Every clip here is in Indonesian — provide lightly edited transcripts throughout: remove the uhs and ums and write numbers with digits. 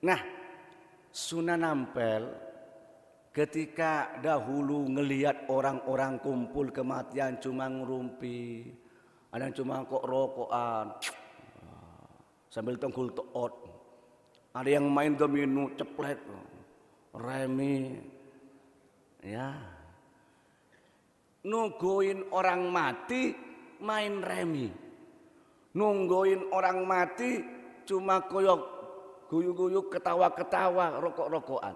Nah, Sunan Ampel ketika dahulu ngelihat orang-orang kumpul kematian cuma ngerumpi, ada yang cuma kok rokokan sambil tengkul toot, ada yang main domino ceplek, remi, ya, nungguin orang mati main remi, nungguin orang mati cuma koyok guyuk-guyuk, ketawa-ketawa, rokok-rokokan.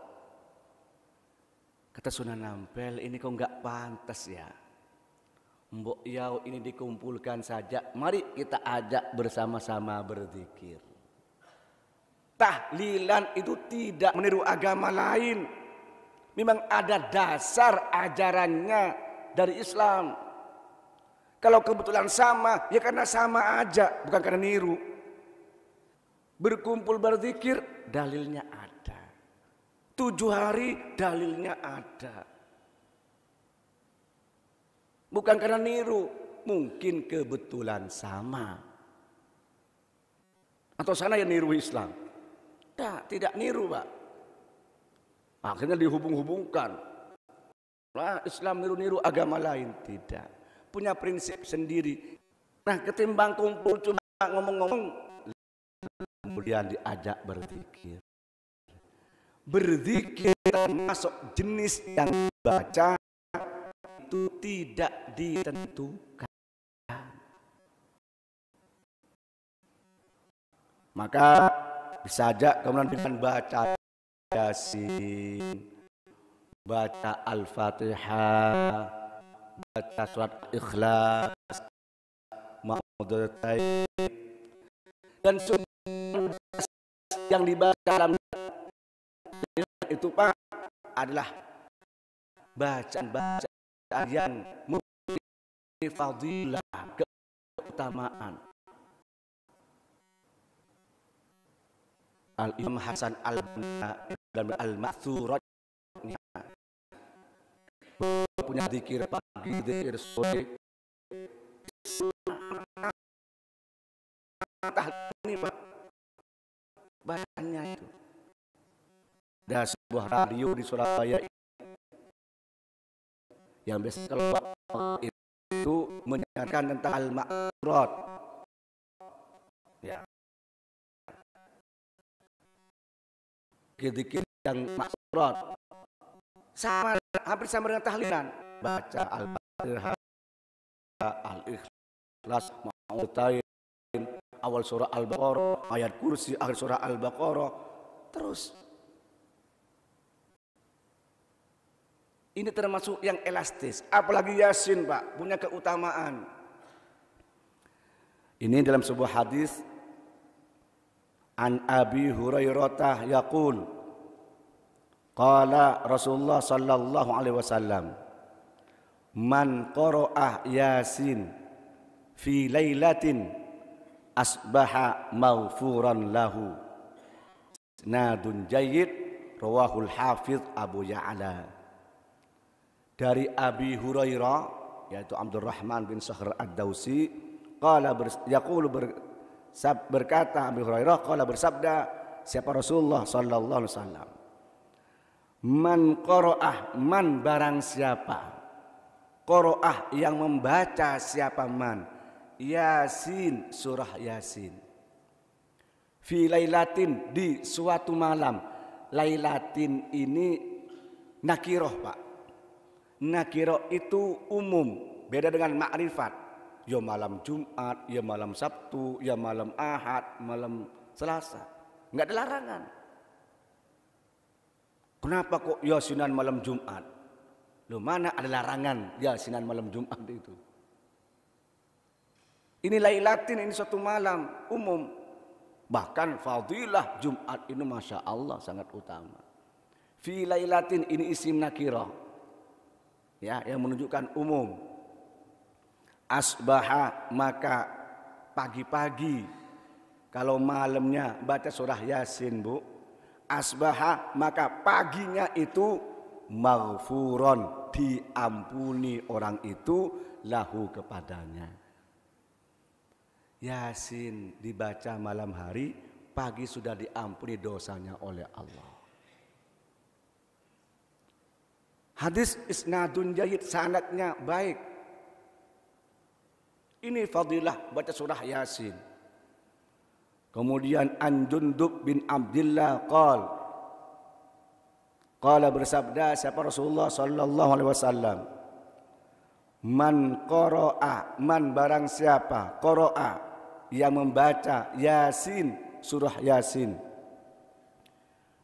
Kata Sunan Ampel, ini kok nggak pantas ya. Mbok yau ini dikumpulkan saja, mari kita ajak bersama-sama berzikir. Tahlilan itu tidak meniru agama lain. Memang ada dasar ajarannya dari Islam. Kalau kebetulan sama, ya karena sama aja, bukan karena niru. Berkumpul berzikir, dalilnya ada. 7 hari, dalilnya ada. Bukan karena niru, mungkin kebetulan sama. Atau sana yang niru Islam. Tidak niru, Pak. Akhirnya dihubung-hubungkan. Nah, Islam niru-niru agama lain. Tidak. Punya prinsip sendiri. Nah, ketimbang kumpul cuma ngomong-ngomong, kemudian diajak berzikir. Berzikir termasuk jenis yang dibaca itu tidak ditentukan. Maka bisa saja kemudian dengan baca Yasin, baca Al-Fatihah, baca surat Ikhlas, Ma'udzatain, dan yang dibaca dalam itu Pak adalah bacaan yang memiliki fadilah, keutamaan. Al-Imam Hasan Al-Banna dan Al-Ma'thurat punya zikir pagi, zikir sore. Ini Pak bacaannya itu. Ada sebuah radio di Surabaya yang biasa kalau itu menyiarkan tentang Al-Ma'thurat. Ya. Zikir yang Ma'thurat sama, hampir sama dengan tahlilan. Baca Al-Fatihah, Al-Ikhlas, Ma'udzatain, awal surah Al-Baqarah, ayat kursi, akhir surah Al-Baqarah, terus. Ini termasuk yang elastis. Apalagi Yasin Pak, punya keutamaan. Ini dalam sebuah hadis an Abi Hurairah yaqul qala Rasulullah sallallahu alaihi wasallam man qara'ah Yasin fi lailatin asbaha maghfuran lahu. Isnadun jayyid, rawahul Hafidz Abu Ya'la. Dari Abi Hurairah yaitu Abdurrahman bin Sakhr Ad-Dausi qala berkata Abi Hurairah qala bersabda siapa Rasulullah sallallahu alaihi wasallam, man qara'ah, man barang siapa, qara'ah yang membaca siapa man, Yasin, surah Yasin, fi lailatin, di suatu malam. Lailatin ini nakiroh Pak. Nakiroh itu umum, beda dengan ma'rifat. Ya malam Jumat, ya malam Sabtu, ya malam Ahad, malam Selasa. Enggak ada larangan. Kenapa kok Yasinan malam Jumat? Loh, mana ada larangan Yasinan malam Jumat itu? Ini lailatin, ini suatu malam umum. Bahkan fadilah Jumat ini Masya Allah sangat utama. Fi lailatin ini isim nakirah, ya, yang menunjukkan umum. Asbaha, maka pagi-pagi, kalau malamnya baca surah Yasin Bu, asbaha maka paginya itu maghfuron, diampuni orang itu lahu kepadanya. Yasin dibaca malam hari pagi sudah diampuni dosanya oleh Allah. Hadis isnadun jayyid, sanadnya baik. Ini fadilah baca surah Yasin. Kemudian an Jundub bin Abdillah qala bersabda siapa Rasulullah sallallahu alaihi wasallam, man barang siapa qara'a yang membaca Yasin, surah Yasin,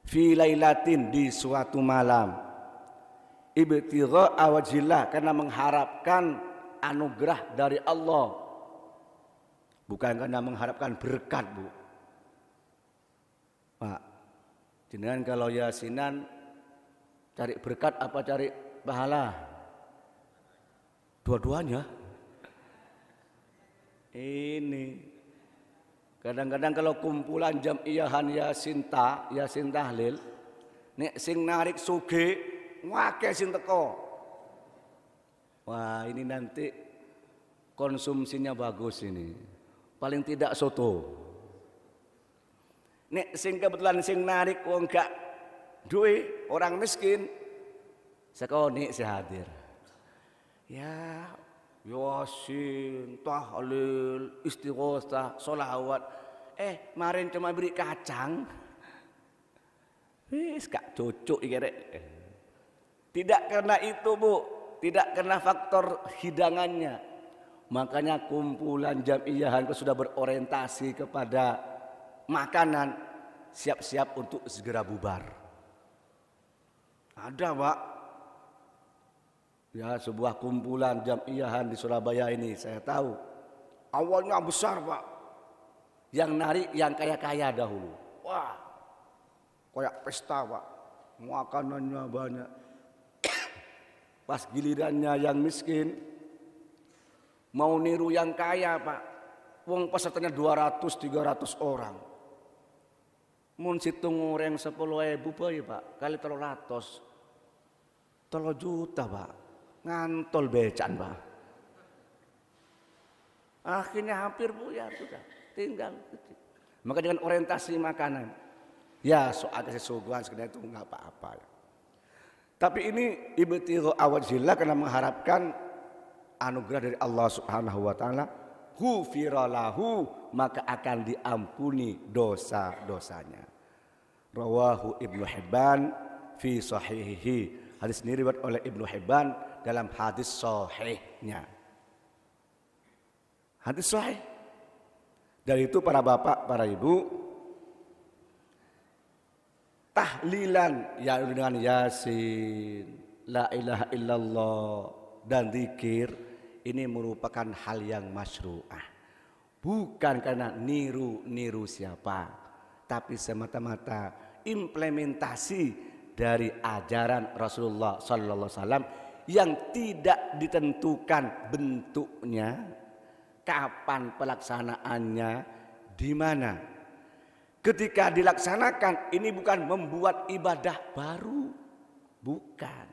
fi lailatin, di suatu malam, ibtigha'a wajhillah, karena mengharapkan anugerah dari Allah, bukan karena mengharapkan berkat, Bu. Pak, jenengan kalau yasinan cari berkat apa cari pahala? Dua-duanya. Ini kadang-kadang kalau kumpulan jamiyahan yasin tahlil, nek sing narik suge ngake sing teko. Wah, ini nanti konsumsinya bagus ini. Paling tidak soto. Nek sing kebetulan sing narik wong gak duwe, orang miskin, sekoni si hadir. Ya, Yasin, tahlil, istighosah, sholawat. Kemarin cuma beri kacang. Wis gak cocok iki rek. Tidak karena itu, Bu, tidak karena faktor hidangannya. Makanya kumpulan jamiyahan sudah berorientasi kepada makanan, siap-siap untuk segera bubar. Ada, Pak. Ya, sebuah kumpulan jamiyahan di Surabaya ini, saya tahu. Awalnya besar, Pak. Yang narik yang kaya-kaya dahulu. Wah, kayak pesta, Pak. Makanannya banyak. Pas gilirannya yang miskin, mau niru yang kaya, Pak. Wong pesertanya 200-300 orang. Mun situng orang 10.000 Pak, kali 300. 3 juta, Pak. Ngantol becan, Pak. Akhirnya hampir buyar sudah, tinggal. Maka dengan orientasi makanan, ya soal kesuguhan sekedar itu nggak apa-apa. Tapi ini ibtigha'a wajhillah, karena mengharapkan anugerah dari Allah Subhanahu wa taala, ghufira lahu, maka akan diampuni dosa-dosanya. Rawahu Ibnu Hibban fi sahihihi. Hadis ini riwayat oleh Ibnu Hibban dalam hadis sahihnya. Hadis sahih. Dari itu para bapak, para ibu, tahlilan ya dengan Yasin, la ilaha illallah dan zikir ini merupakan hal yang masyru'ah. Bukan karena niru siapa, tapi semata-mata implementasi dari ajaran Rasulullah sallallahu alaihi wasallam yang tidak ditentukan bentuknya, kapan pelaksanaannya, di mana. Ketika dilaksanakan, ini bukan membuat ibadah baru, bukan.